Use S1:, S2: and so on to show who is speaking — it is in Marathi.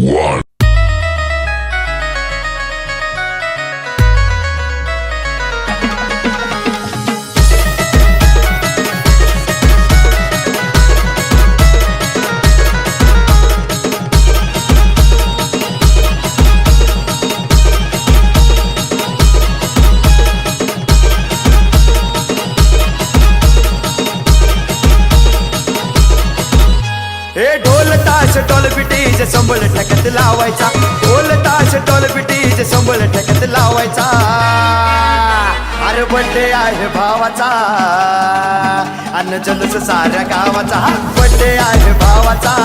S1: one.
S2: हे ढोल ताश टोल पिटीज संबळ ठेक्यात लावायचा, ढोल ताश टोल पिटीज संबळ ठेक्यात लावायचा. अरे बड्डे आहे भावाचा अन्न जलस साऱ्या गावाचा, बड्डे आहे भावाचा